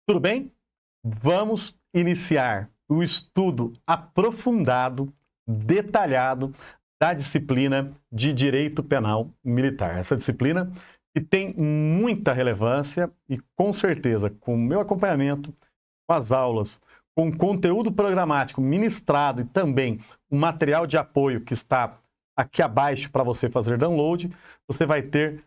Tudo bem? Vamos iniciar o estudo aprofundado, detalhado da disciplina de Direito Penal Militar. Essa disciplina que tem muita relevância e, com certeza, com o meu acompanhamento, com as aulas, com o conteúdo programático ministrado e também o material de apoio que está aqui abaixo para você fazer download, você vai ter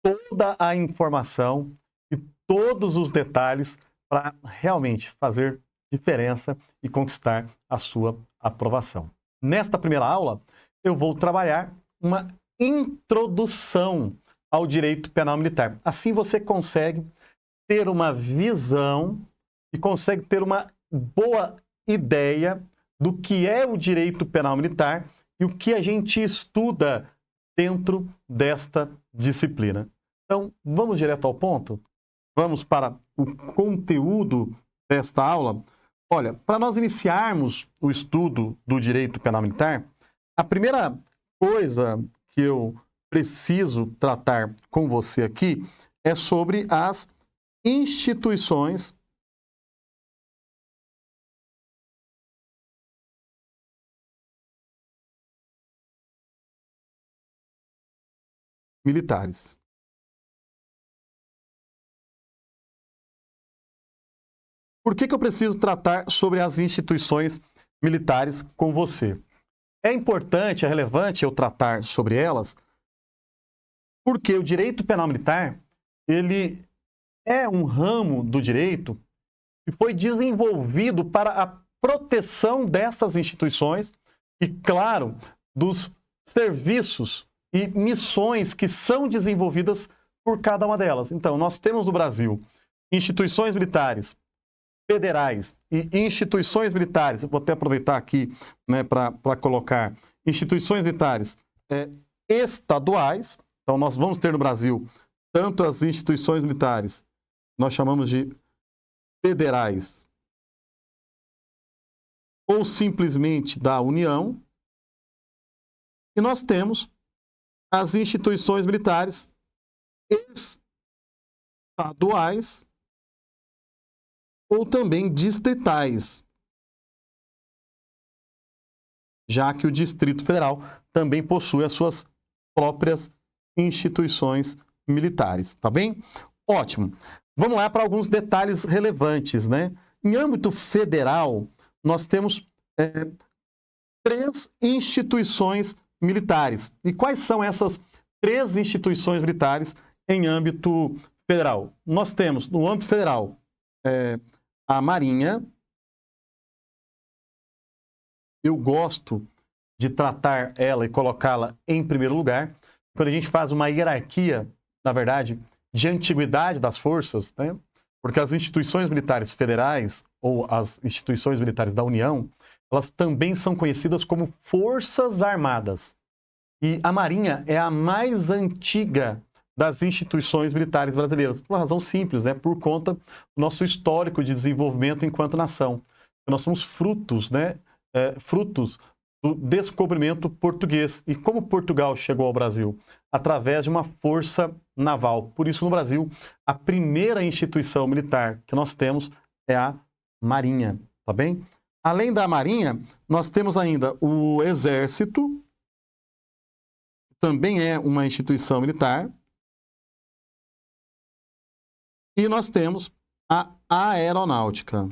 toda a informação e todos os detalhes para realmente fazer diferença e conquistar a sua aprovação. Nesta primeira aula, eu vou trabalhar uma introdução ao direito penal militar. Assim você consegue ter uma visão e consegue ter uma boa ideia do que é o direito penal militar e o que a gente estuda dentro desta disciplina. Então, vamos direto ao ponto? Vamos para o conteúdo desta aula? Olha, para nós iniciarmos o estudo do direito penal militar, a primeira coisa que eu preciso tratar com você aqui é sobre as instituições militares. Por que eu preciso tratar sobre as instituições militares com você? É importante, é relevante eu tratar sobre elas, porque o direito penal militar, ele é um ramo do direito que foi desenvolvido para a proteção dessas instituições e, claro, dos serviços e missões que são desenvolvidas por cada uma delas. Então, nós temos no Brasil instituições militares federais e instituições militares, vou até aproveitar aqui, né, para colocar instituições militares estaduais. Então, nós vamos ter no Brasil tanto as instituições militares, nós chamamos de federais, ou simplesmente da União, e nós temos as instituições militares estaduais ou também distritais, já que o Distrito Federal também possui as suas próprias instituições militares, tá bem? Ótimo. Vamos lá para alguns detalhes relevantes, né? Em âmbito federal, nós temos três instituições militares. E quais são essas três instituições militares em âmbito federal? Nós temos, no âmbito federal, a Marinha. Eu gosto de tratar ela e colocá-la em primeiro lugar. Quando a gente faz uma hierarquia, na verdade, de antiguidade das forças, né? Porque as instituições militares federais ou as instituições militares da União, elas também são conhecidas como Forças Armadas. E a Marinha é a mais antiga das instituições militares brasileiras, por uma razão simples, né? Por conta do nosso histórico de desenvolvimento enquanto nação. Nós somos frutos, né? Frutos do descobrimento português. E como Portugal chegou ao Brasil? Através de uma força naval. Por isso, no Brasil, a primeira instituição militar que nós temos é a Marinha, tá bem? Além da Marinha, nós temos ainda o Exército, também é uma instituição militar. E nós temos a Aeronáutica.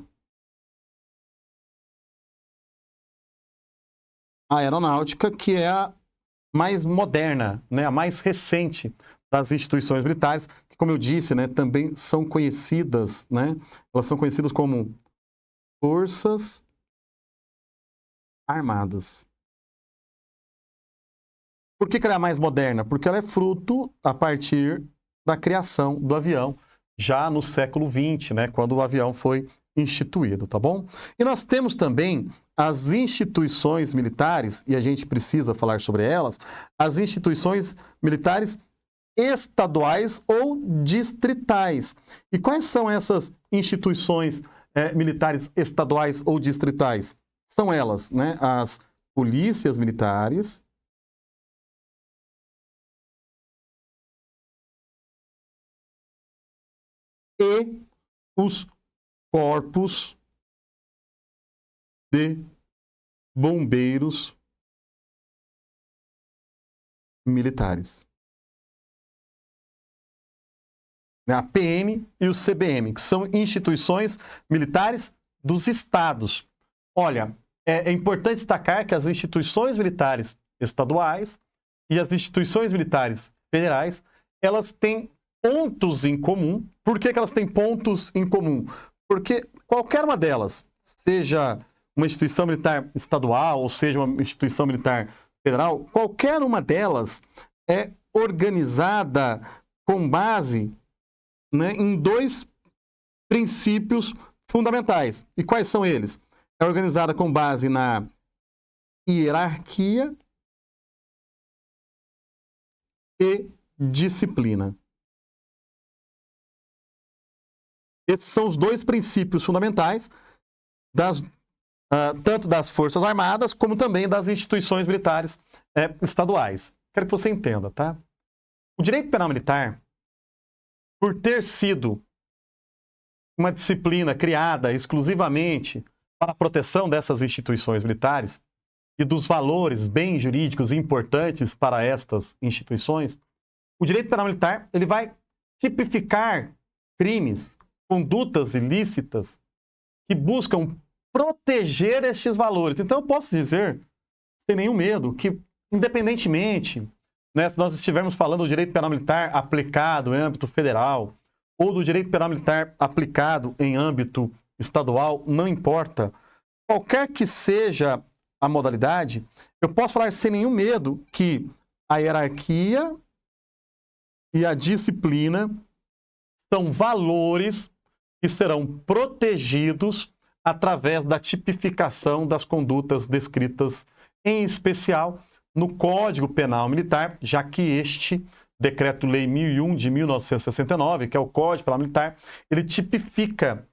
A Aeronáutica, que é a mais moderna, né, a mais recente das instituições militares, que, como eu disse, né, também são conhecidas, né, elas são conhecidas como Forças Armadas. Por que ela é a mais moderna? Porque ela é fruto a partir da criação do avião, já no século XX, né, quando o avião foi instituído, tá bom? E nós temos também as instituições militares, e a gente precisa falar sobre elas, as instituições militares estaduais ou distritais. E quais são essas instituições militares estaduais ou distritais? São elas, né, as polícias militares, e os corpos de bombeiros militares. A PM e o CBM, que são instituições militares dos estados. Olha, é importante destacar que as instituições militares estaduais e as instituições militares federais, elas têm pontos em comum. Por que elas têm pontos em comum? Porque qualquer uma delas, seja uma instituição militar estadual ou seja uma instituição militar federal, qualquer uma delas é organizada com base, né, em dois princípios fundamentais. E quais são eles? É organizada com base na hierarquia e disciplina. Esses são os dois princípios fundamentais tanto das Forças Armadas como também das instituições militares estaduais. Quero que você entenda, tá? O direito penal militar, por ter sido uma disciplina criada exclusivamente para a proteção dessas instituições militares e dos valores bem jurídicos importantes para estas instituições, o direito penal militar ele vai tipificar crimes, condutas ilícitas que buscam proteger estes valores. Então eu posso dizer, sem nenhum medo, que independentemente, né, se nós estivermos falando do direito penal militar aplicado em âmbito federal ou do direito penal militar aplicado em âmbito estadual, não importa. Qualquer que seja a modalidade, eu posso falar sem nenhum medo que a hierarquia e a disciplina são valores que serão protegidos através da tipificação das condutas descritas, em especial, no Código Penal Militar, já que este Decreto-Lei 1001 de 1969, que é o Código Penal Militar, ele tipifica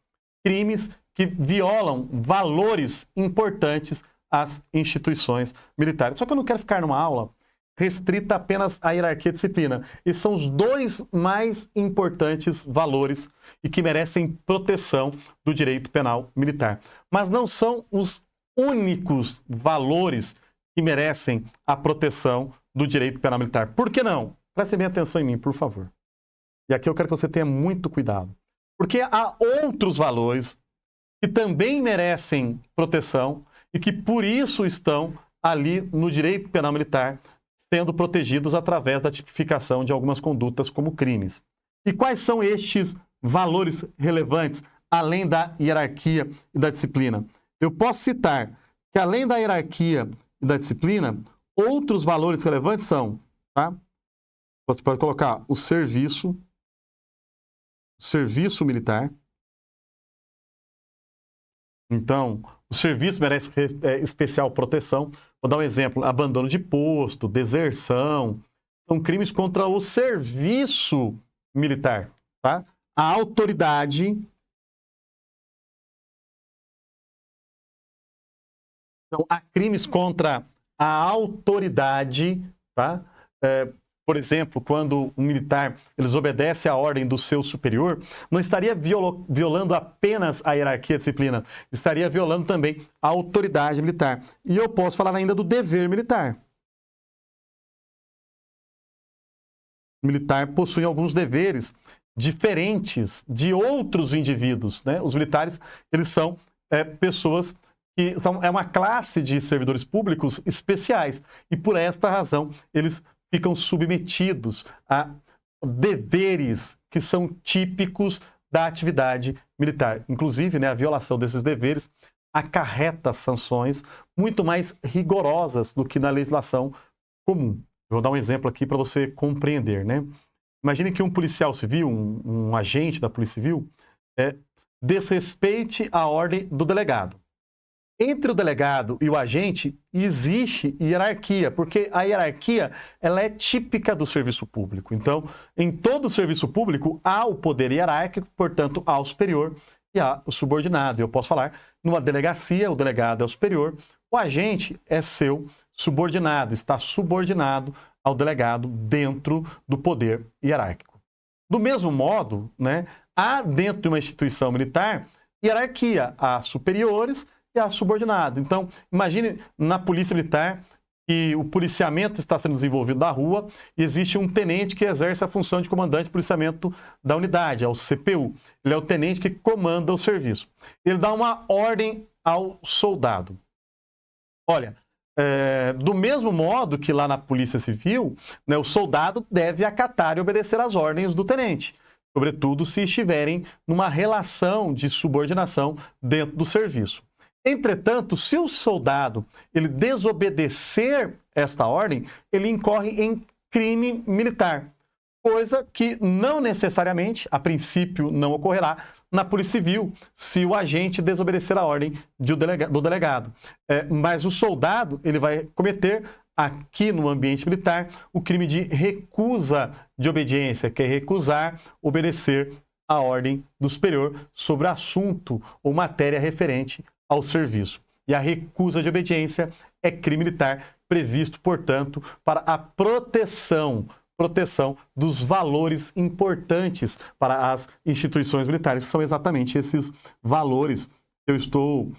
crimes que violam valores importantes às instituições militares. Só que eu não quero ficar numa aula restrita apenas à hierarquia e disciplina. E são os dois mais importantes valores e que merecem proteção do direito penal militar. Mas não são os únicos valores que merecem a proteção do direito penal militar. Por que não? Prestem bem atenção em mim, por favor. E aqui eu quero que você tenha muito cuidado. Porque há outros valores que também merecem proteção e que por isso estão ali no direito penal militar, sendo protegidos através da tipificação de algumas condutas como crimes. E quais são estes valores relevantes, além da hierarquia e da disciplina? Eu posso citar que, além da hierarquia e da disciplina, outros valores relevantes são, tá? Você pode colocar o serviço militar. Então, o serviço merece especial proteção. Vou dar um exemplo: abandono de posto, deserção, são crimes contra o serviço militar, tá? A autoridade. Então, há crimes contra a autoridade, tá? Por exemplo, quando um militar desobedece à ordem do seu superior, não estaria violando apenas a hierarquia e a disciplina, estaria violando também a autoridade militar. E eu posso falar ainda do dever militar. O militar possui alguns deveres diferentes de outros indivíduos, né? Os militares, eles são pessoas que é uma classe de servidores públicos especiais e por esta razão eles ficam submetidos a deveres que são típicos da atividade militar. Inclusive, né, a violação desses deveres acarreta sanções muito mais rigorosas do que na legislação comum. Eu vou dar um exemplo aqui para você compreender, né? Imagine que um policial civil, um agente da Polícia Civil, desrespeite a ordem do delegado. Entre o delegado e o agente existe hierarquia, porque a hierarquia ela é típica do serviço público. Então, em todo o serviço público há o poder hierárquico, portanto, há o superior e há o subordinado. Eu posso falar, numa delegacia, o delegado é o superior, o agente é seu subordinado, está subordinado ao delegado dentro do poder hierárquico. Do mesmo modo, né, há dentro de uma instituição militar hierarquia, há superiores e há subordinados. Então, imagine na Polícia Militar que o policiamento está sendo desenvolvido na rua e existe um tenente que exerce a função de comandante de policiamento da unidade, é o CPU. Ele é o tenente que comanda o serviço. Ele dá uma ordem ao soldado. Olha, do mesmo modo que lá na Polícia Civil, né, o soldado deve acatar e obedecer às ordens do tenente, sobretudo se estiverem numa relação de subordinação dentro do serviço. Entretanto, se o soldado ele desobedecer esta ordem, ele incorre em crime militar, coisa que não necessariamente, a princípio, não ocorrerá na Polícia Civil, se o agente desobedecer a ordem do delegado. Mas o soldado ele vai cometer, aqui no ambiente militar, o crime de recusa de obediência, que é recusar obedecer a ordem do superior sobre assunto ou matéria referente ao serviço. E a recusa de obediência é crime militar previsto, portanto, para a proteção dos valores importantes para as instituições militares. São exatamente esses valores que eu estou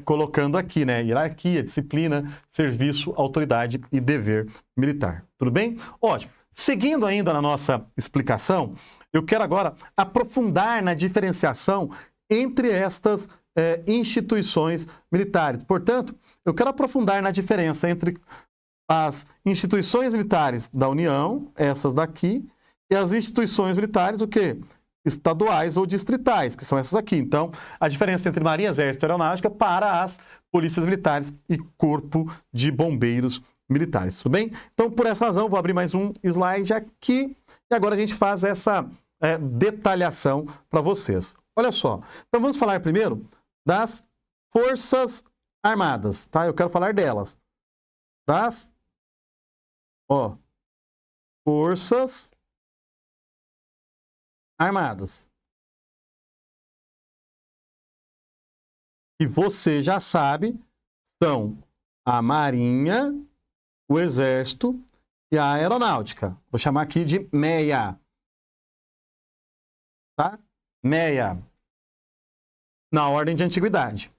colocando aqui, né? Hierarquia, disciplina, serviço, autoridade e dever militar. Tudo bem? Ótimo. Seguindo ainda na nossa explicação, eu quero agora aprofundar na diferenciação entre estas instituições militares. Portanto, eu quero aprofundar na diferença entre as instituições militares da União, essas daqui, e as instituições militares, o quê? Estaduais ou distritais, que são essas aqui. Então, a diferença entre Marinha, Exército e Aeronáutica para as polícias militares e Corpo de Bombeiros Militares. Tudo bem? Então, por essa razão, vou abrir mais um slide aqui e agora a gente faz essa detalhação para vocês. Olha só. Então, vamos falar primeiro das Forças Armadas, tá? Eu quero falar delas. Das Forças Armadas. E você já sabe, são a Marinha, o Exército e a Aeronáutica. Vou chamar aqui de MEA. Tá? MEA. Na ordem de antiguidade.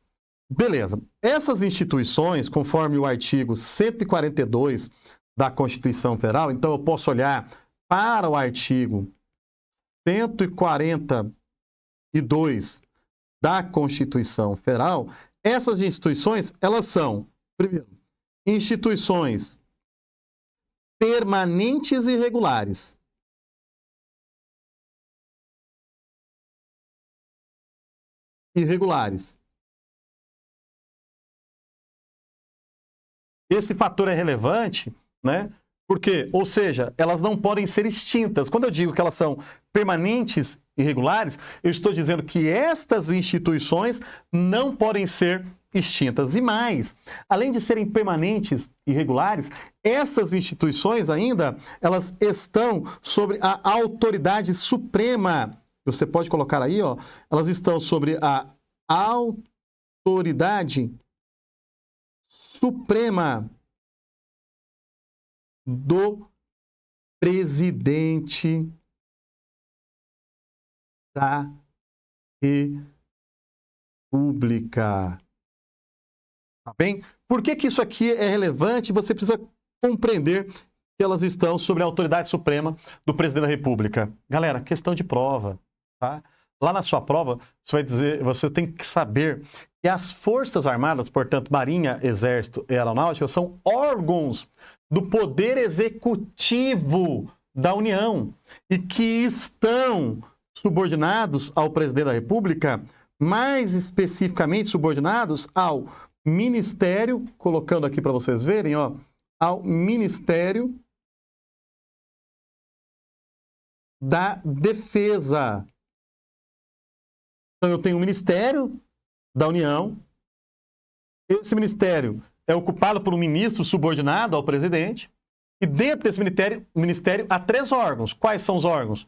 Beleza. Essas instituições, conforme o artigo 142 da Constituição Federal, então eu posso olhar para o artigo 142 da Constituição Federal, essas instituições, elas são, primeiro, instituições permanentes e regulares. Irregulares. Esse fator é relevante, né? Porque, ou seja, elas não podem ser extintas. Quando eu digo que elas são permanentes e regulares, eu estou dizendo que estas instituições não podem ser extintas. E mais, além de serem permanentes e regulares, essas instituições ainda, elas estão sobre a autoridade suprema. Você pode colocar aí, ó, elas estão sobre a autoridade suprema do presidente da República. Tá bem? Por que isso aqui é relevante? Você precisa compreender que elas estão sobre a autoridade suprema do presidente da República. Galera, questão de prova, tá? Lá na sua prova, você vai dizer, você tem que saber que as Forças Armadas, portanto, Marinha, Exército e Aeronáutica, são órgãos do Poder Executivo da União e que estão subordinados ao presidente da República, mais especificamente subordinados ao Ministério, colocando aqui para vocês verem, ó, ao Ministério da Defesa. Então, eu tenho o Ministério da União. Esse ministério é ocupado por um ministro subordinado ao presidente. E dentro desse ministério há 3 órgãos. Quais são os órgãos?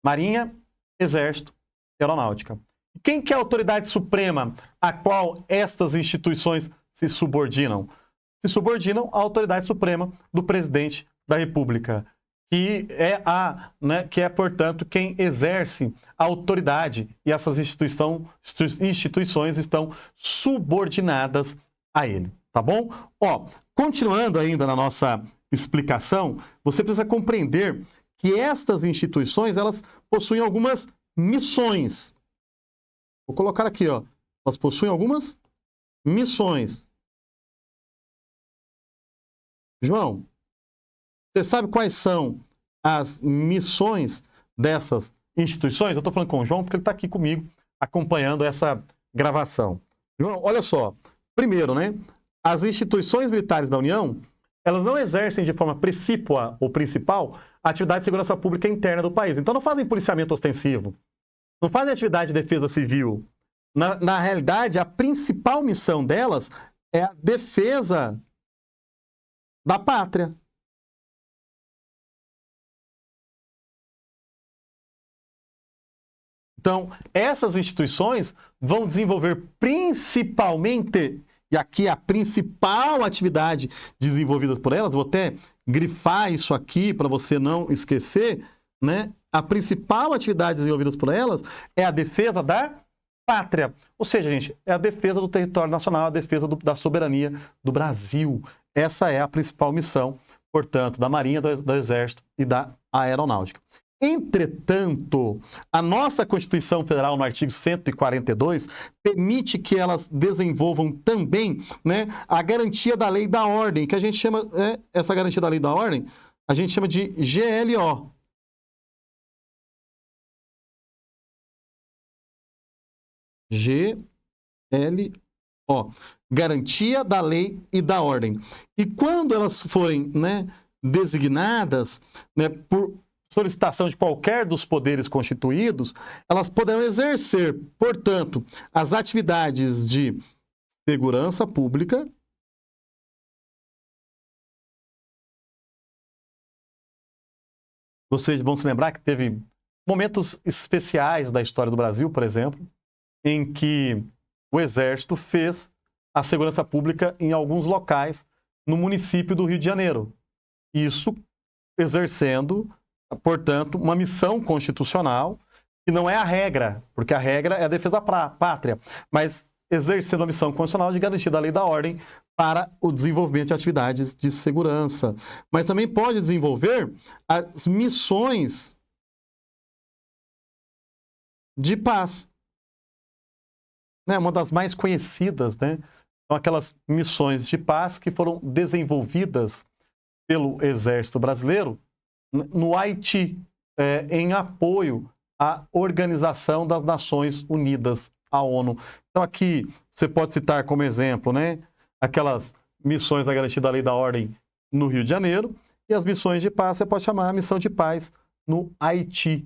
Marinha, Exército e Aeronáutica. E quem que é a autoridade suprema a qual estas instituições se subordinam? Se subordinam à autoridade suprema do presidente da República, que é, portanto, quem exerce a autoridade, e essas instituições estão subordinadas a ele, tá bom? Ó, continuando ainda na nossa explicação, você precisa compreender que estas instituições, elas possuem algumas missões. Vou colocar aqui, ó. Elas possuem algumas missões. João, você sabe quais são as missões dessas instituições? Eu estou falando com o João porque ele está aqui comigo acompanhando essa gravação. João, olha só. Primeiro, né? As instituições militares da União, elas não exercem de forma precípua ou principal a atividade de segurança pública interna do país. Então não fazem policiamento ostensivo, não fazem atividade de defesa civil. Na realidade, a principal missão delas é a defesa da pátria. Então, essas instituições vão desenvolver principalmente, e aqui a principal atividade desenvolvida por elas, vou até grifar isso aqui para você não esquecer, né? A principal atividade desenvolvida por elas é a defesa da pátria. Ou seja, gente, é a defesa do território nacional, a defesa da soberania do Brasil. Essa é a principal missão, portanto, da Marinha, do Exército e da Aeronáutica. Entretanto, a nossa Constituição Federal, no artigo 142, permite que elas desenvolvam também, né, a garantia da lei e da ordem, que a gente chama, essa garantia da lei e da ordem, a gente chama de GLO. GLO. Garantia da lei e da ordem. E quando elas forem, né, designadas, né, por solicitação de qualquer dos poderes constituídos, elas poderão exercer, portanto, as atividades de segurança pública, vocês vão se lembrar que teve momentos especiais da história do Brasil, por exemplo, em que o Exército fez a segurança pública em alguns locais no município do Rio de Janeiro. Isso exercendo, portanto, uma missão constitucional, que não é a regra, porque a regra é a defesa da pátria, mas exercendo a missão constitucional de garantir a lei da ordem para o desenvolvimento de atividades de segurança. Mas também pode desenvolver as missões de paz. Né? Uma das mais conhecidas, né? São aquelas missões de paz que foram desenvolvidas pelo Exército Brasileiro no Haiti, em apoio à Organização das Nações Unidas, a ONU. Então aqui você pode citar como exemplo, né, aquelas missões da garantia da lei e da ordem no Rio de Janeiro, e as missões de paz você pode chamar a missão de paz no Haiti,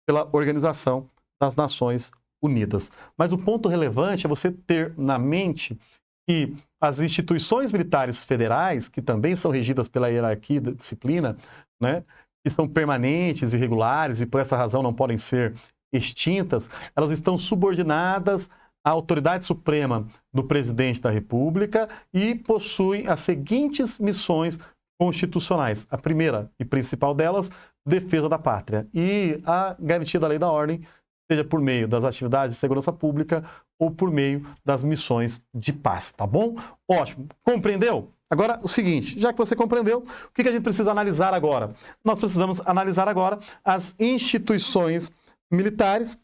pela Organização das Nações Unidas. Mas o ponto relevante é você ter na mente que as instituições militares federais, que também são regidas pela hierarquia da disciplina, né, que são permanentes e regulares e por essa razão não podem ser extintas, elas estão subordinadas à autoridade suprema do presidente da República e possuem as seguintes missões constitucionais. A primeira e principal delas, defesa da pátria e a garantia da lei e da ordem, seja por meio das atividades de segurança pública ou por meio das missões de paz, tá bom? Ótimo. Compreendeu? Agora, o seguinte, já que você compreendeu, o que a gente precisa analisar agora? Nós precisamos analisar agora as instituições militares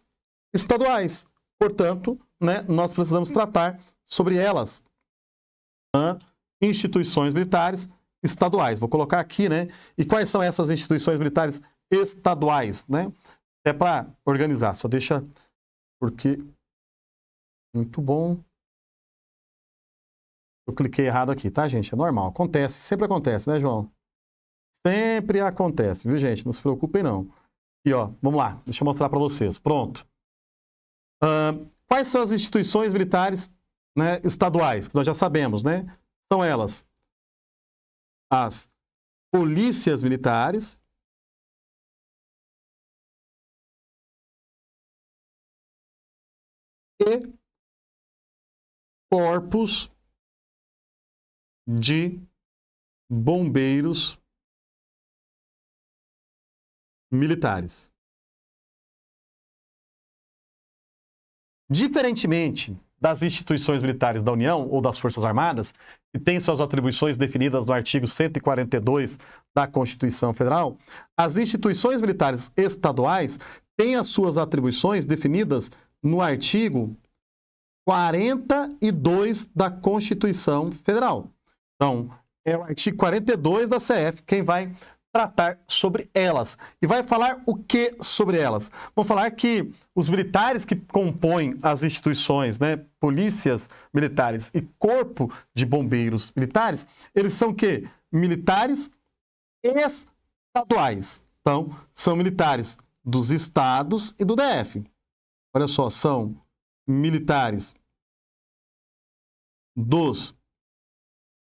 estaduais. Portanto, né, nós precisamos tratar sobre elas. Instituições militares estaduais. Vou colocar aqui, né? E quais são essas instituições militares estaduais, né? É para organizar, só deixa, porque muito bom. Eu cliquei errado aqui, tá, gente? É normal, acontece, sempre acontece, né, João? Sempre acontece, viu, gente? Não se preocupem, não. E, ó, vamos lá, deixa eu mostrar para vocês. Pronto. Quais são as instituições militares, né, estaduais? Que nós já sabemos, né? São elas as polícias militares, e corpos de bombeiros militares. Diferentemente das instituições militares da União ou das Forças Armadas, que têm suas atribuições definidas no artigo 142 da Constituição Federal, as instituições militares estaduais têm as suas atribuições definidas no artigo 42 da Constituição Federal. Então, é o artigo 42 da CF quem vai tratar sobre elas. E vai falar o que sobre elas? Vamos falar que os militares que compõem as instituições, né, polícias militares e corpo de bombeiros militares, eles são o quê? Militares estaduais. Então, são militares dos estados e do DF. Olha só, são militares dos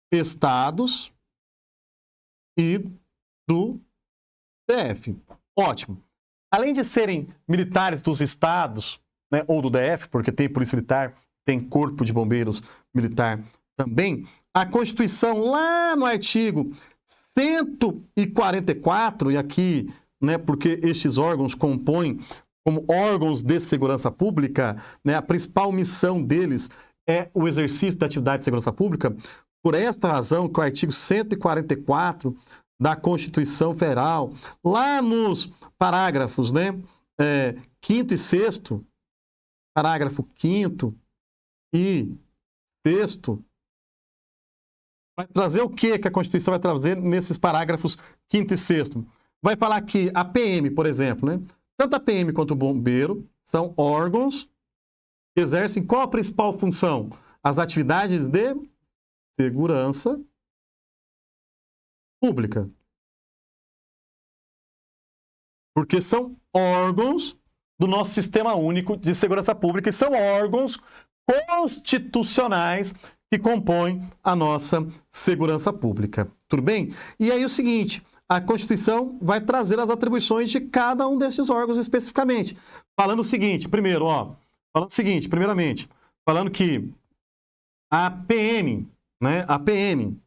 estados e do DF. Ótimo. Além de serem militares dos estados, né, ou do DF, porque tem polícia militar, tem corpo de bombeiros militar também, a Constituição, lá no artigo 144, e aqui, né, porque estes órgãos compõem como órgãos de segurança pública, né, a principal missão deles é o exercício da atividade de segurança pública. Por esta razão, que o artigo 144 da Constituição Federal, lá nos parágrafos, né, 5º e 6º, parágrafo 5º e 6º, vai trazer o que a Constituição vai trazer nesses parágrafos 5º e 6º? Vai falar que a PM, por exemplo, né, tanto a PM quanto o bombeiro são órgãos que exercem qual a principal função? As atividades de segurança pública. Porque são órgãos do nosso Sistema Único de Segurança Pública e são órgãos constitucionais que compõem a nossa segurança pública. Tudo bem? E aí o seguinte, a Constituição vai trazer as atribuições de cada um desses órgãos especificamente. Falando o seguinte, primeiro, primeiramente, falando que a PM, né, a PM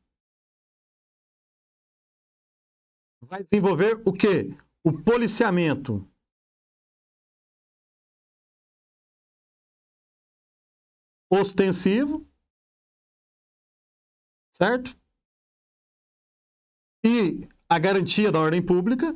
vai desenvolver o quê? O policiamento ostensivo, certo? E a garantia da ordem pública.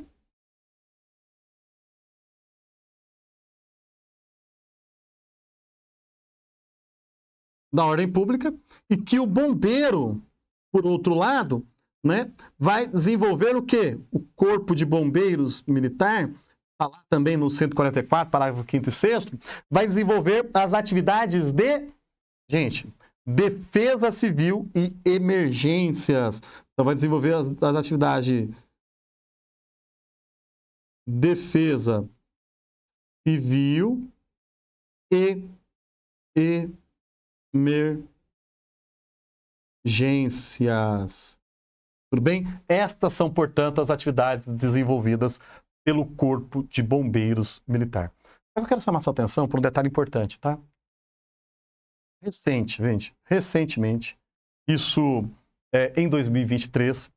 Da ordem pública, e que o bombeiro, por outro lado, né, vai desenvolver o quê? O Corpo de Bombeiros Militar, está lá também no 144, parágrafo 5º e 6º, vai desenvolver as atividades de, gente, defesa civil e emergências. Então, vai desenvolver as atividades de defesa civil e emergências. Tudo bem? Estas são, portanto, as atividades desenvolvidas pelo Corpo de Bombeiros Militar. Eu quero chamar sua atenção por um detalhe importante, tá? Recentemente, isso em 2023,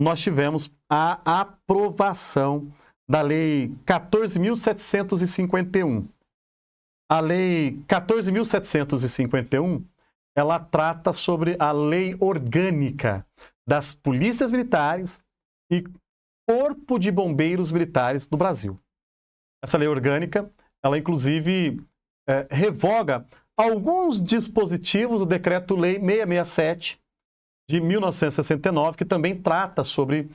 nós tivemos a aprovação da Lei 14.751. A Lei 14.751, ela trata sobre a lei orgânica das polícias militares e Corpo de Bombeiros Militares do Brasil. Essa lei orgânica, ela inclusive revoga alguns dispositivos do Decreto-Lei 667 de 1969, que também trata sobre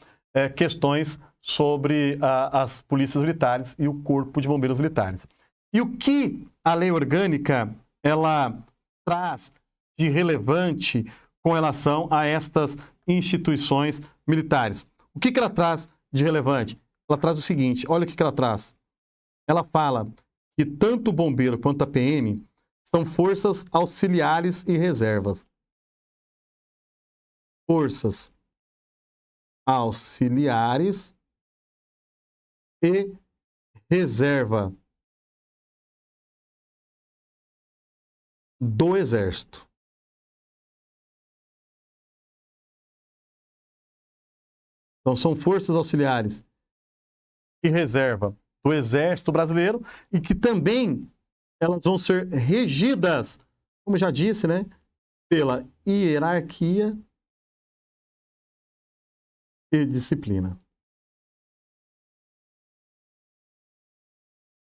questões sobre as polícias militares e o Corpo de Bombeiros Militares. E o que a lei orgânica ela traz de relevante com relação a estas instituições militares? O que ela traz de relevante? Ela traz o seguinte, olha o que ela traz. Ela fala que tanto o bombeiro quanto a PM são forças auxiliares e reservas. Forças auxiliares e reserva do Exército. Então, são forças auxiliares e reserva do Exército Brasileiro e que também elas vão ser regidas, como já disse, né, pela hierarquia e disciplina.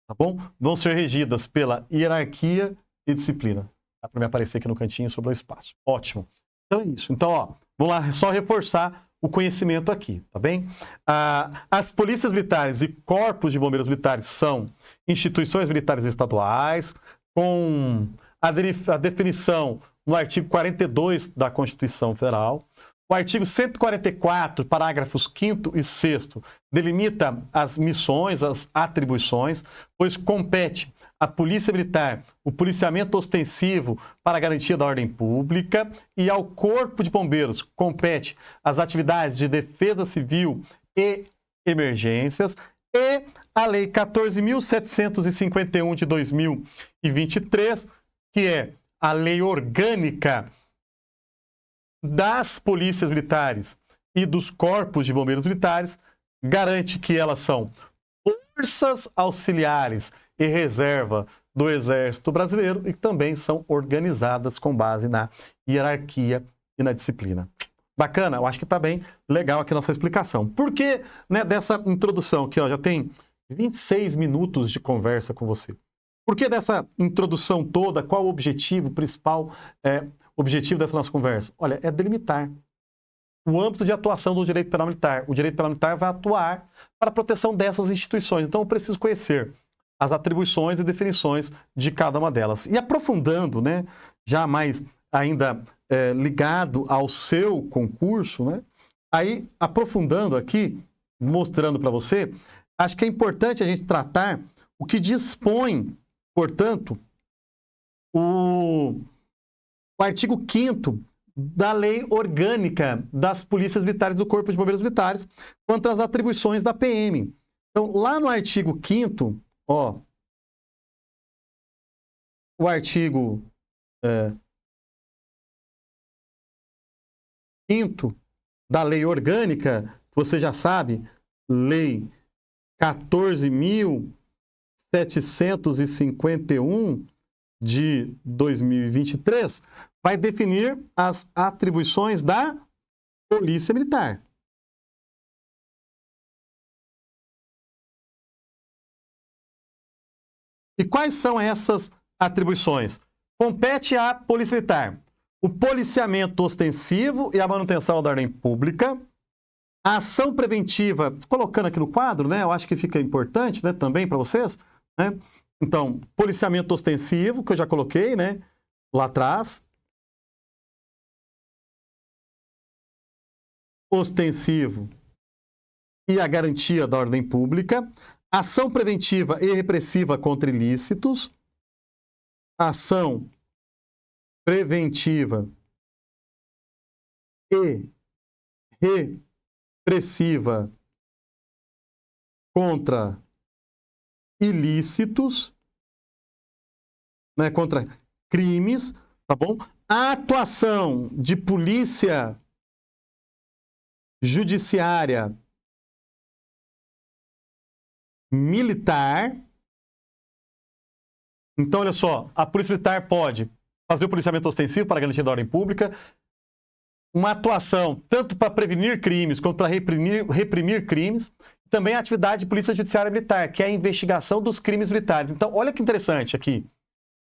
Tá bom? Vão ser regidas pela hierarquia e disciplina. Dá para me aparecer aqui no cantinho sobre o espaço. Ótimo. Então é isso. Então, ó, vamos lá só reforçar o conhecimento aqui, tá bem? As polícias militares e corpos de bombeiros militares são instituições militares estaduais, com a definição no artigo 42 da Constituição Federal. O artigo 144, parágrafos 5º e 6º, delimita as missões, as atribuições, pois compete à Polícia Militar o policiamento ostensivo para a garantia da ordem pública e ao Corpo de Bombeiros compete as atividades de defesa civil e emergências e a Lei 14.751 de 2023, que é a Lei Orgânica das polícias militares e dos corpos de bombeiros militares, garante que elas são forças auxiliares e reserva do Exército Brasileiro e também são organizadas com base na hierarquia e na disciplina. Bacana? Eu acho que está bem legal aqui a nossa explicação. Por que, né, dessa introdução aqui, ó, já tem 26 minutos de conversa com você. Por que dessa introdução toda? Qual o objetivo principal, objetivo dessa nossa conversa? Olha, é delimitar o âmbito de atuação do direito penal militar. O direito penal militar vai atuar para a proteção dessas instituições. Então, eu preciso conhecer as atribuições e definições de cada uma delas. E aprofundando, né, já mais ainda ligado ao seu concurso, né, aí aprofundando aqui, mostrando para você, acho que é importante a gente tratar o que dispõe, portanto, o artigo 5º da Lei Orgânica das Polícias Militares do Corpo de Bombeiros Militares quanto às atribuições da PM. Então, lá no artigo 5º, ó, o artigo 5º da Lei Orgânica, você já sabe, Lei 14.751 de 2023, vai definir as atribuições da Polícia Militar. E quais são essas atribuições? Compete à Polícia Militar o policiamento ostensivo e a manutenção da ordem pública, a ação preventiva, colocando aqui no quadro, né? Eu acho que fica importante, né, também para vocês, né? Então, policiamento ostensivo, que eu já coloquei, né, lá atrás. Ostensivo e a garantia da ordem pública, ação preventiva e repressiva contra ilícitos, ação preventiva e repressiva contra ilícitos, né, contra crimes, tá bom? A atuação de polícia judiciária militar. Então, olha só, a Polícia Militar pode fazer o policiamento ostensivo para a garantia da ordem pública, uma atuação tanto para prevenir crimes quanto para reprimir crimes, também a atividade de Polícia Judiciária Militar, que é a investigação dos crimes militares. Então, olha que interessante aqui.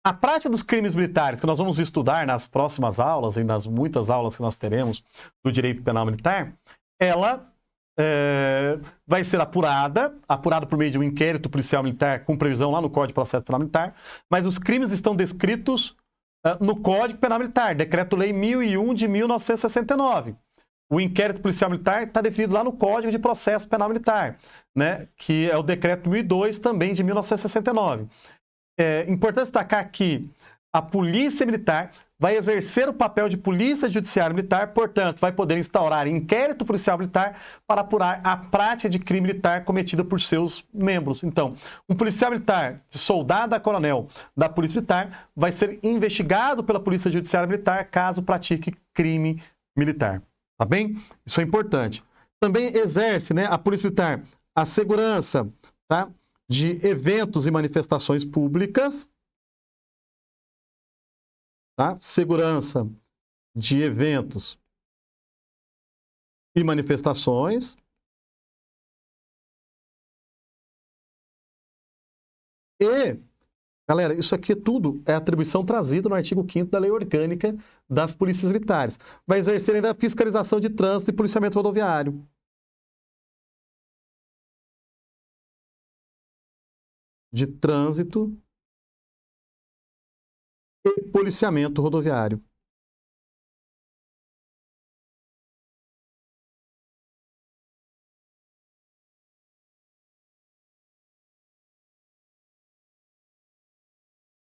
A prática dos crimes militares, que nós vamos estudar nas próximas aulas e nas muitas aulas que nós teremos do direito penal militar, ela vai ser apurada por meio de um inquérito policial militar com previsão lá no Código de Processo Penal Militar, mas os crimes estão descritos no Código Penal Militar, Decreto-Lei 1001 de 1969. O inquérito policial militar está definido lá no Código de Processo Penal Militar, né, que é o Decreto 1002 também de 1969. É importante destacar que a Polícia Militar vai exercer o papel de Polícia Judiciária Militar, portanto, vai poder instaurar inquérito policial militar para apurar a prática de crime militar cometida por seus membros. Então, um policial militar, de soldado a coronel da Polícia Militar, vai ser investigado pela Polícia Judiciária Militar caso pratique crime militar. Tá bem? Isso é importante. Também exerce, né, a Polícia Militar a segurança tá? De eventos e manifestações públicas, tá? Segurança de eventos e manifestações. E, galera, isso aqui tudo é atribuição trazida no artigo 5º da Lei Orgânica das Polícias Militares. Vai exercer ainda a fiscalização de trânsito e policiamento rodoviário. De trânsito e policiamento rodoviário.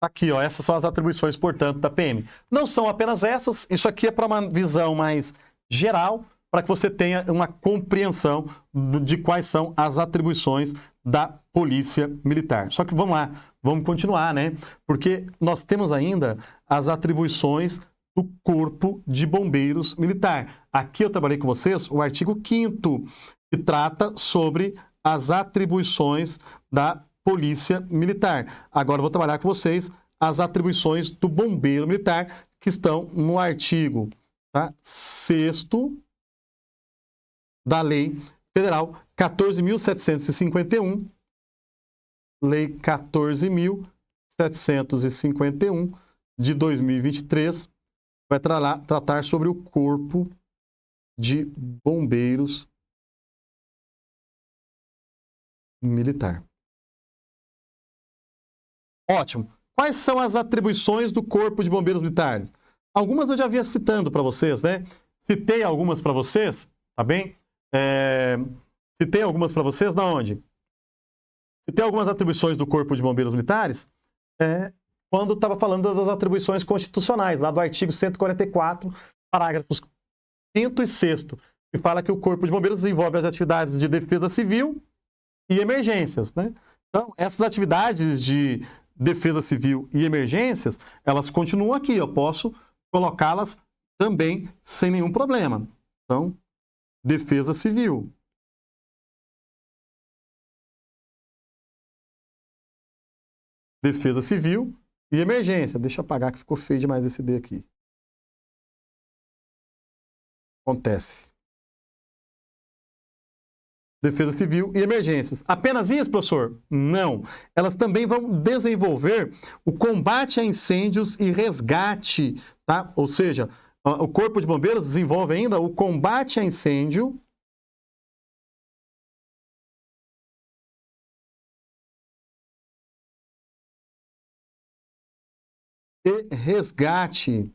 Aqui, ó, essas são as atribuições, portanto, da PM. Não são apenas essas, isso aqui é para uma visão mais geral, para que você tenha uma compreensão de quais são as atribuições da Polícia Militar. Só que vamos lá, vamos continuar, né? Porque nós temos ainda as atribuições do Corpo de Bombeiros Militar. Aqui eu trabalhei com vocês o artigo 5º, que trata sobre as atribuições da Polícia Militar. Agora eu vou trabalhar com vocês as atribuições do Bombeiro Militar, que estão no artigo 6º da Lei Federal 14.751, Lei 14.751 de 2023, vai tratar sobre o Corpo de Bombeiros Militar. Ótimo. Quais são as atribuições do Corpo de Bombeiros Militares? Algumas eu já vinha citando para vocês, né? Citei algumas para vocês, tá bem? Citei algumas para vocês, na onde? Citei algumas atribuições do Corpo de Bombeiros Militares quando estava falando das atribuições constitucionais, lá do artigo 144, parágrafos 5º e 6º, que fala que o Corpo de Bombeiros desenvolve as atividades de defesa civil e emergências, né? Então, essas atividades de defesa civil e emergências, elas continuam aqui, eu posso colocá-las também sem nenhum problema. Então, defesa civil. Defesa civil e emergência. Deixa eu apagar que ficou feio demais esse D aqui. Acontece. Defesa civil e emergências. Apenas isso, professor? Não. Elas também vão desenvolver o combate a incêndios e resgate, tá? Ou seja, o Corpo de Bombeiros desenvolve ainda o combate a incêndio e resgate.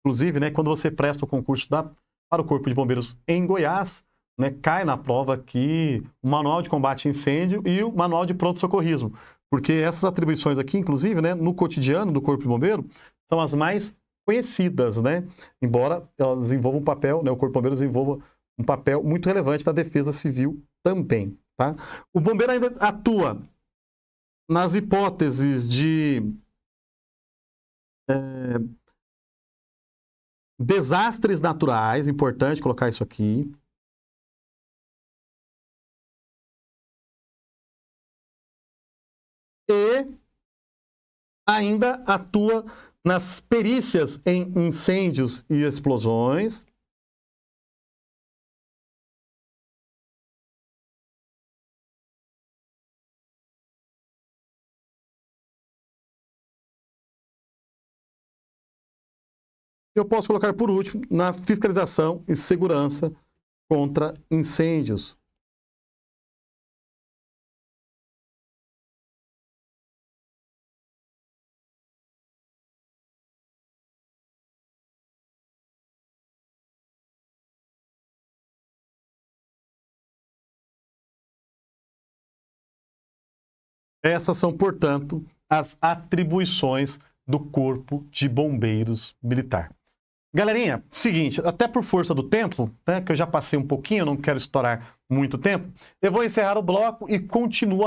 Inclusive, né, quando você presta o concurso para o Corpo de Bombeiros em Goiás, né, cai na prova aqui o Manual de Combate a Incêndio e o Manual de Pronto-Socorrismo. Porque essas atribuições aqui, inclusive, né, no cotidiano do Corpo de Bombeiro, são as mais conhecidas, né? Embora elas desenvolvam um papel, né, o Corpo de Bombeiros desenvolva um papel muito relevante da defesa civil também, tá? O bombeiro ainda atua nas hipóteses de desastres naturais, importante colocar isso aqui. E ainda atua nas perícias em incêndios e explosões. Eu posso colocar por último na fiscalização e segurança contra incêndios. Essas são, portanto, as atribuições do Corpo de Bombeiros Militar. Galerinha, seguinte, até por força do tempo, né, que eu já passei um pouquinho, eu não quero estourar muito tempo, eu vou encerrar o bloco e continuo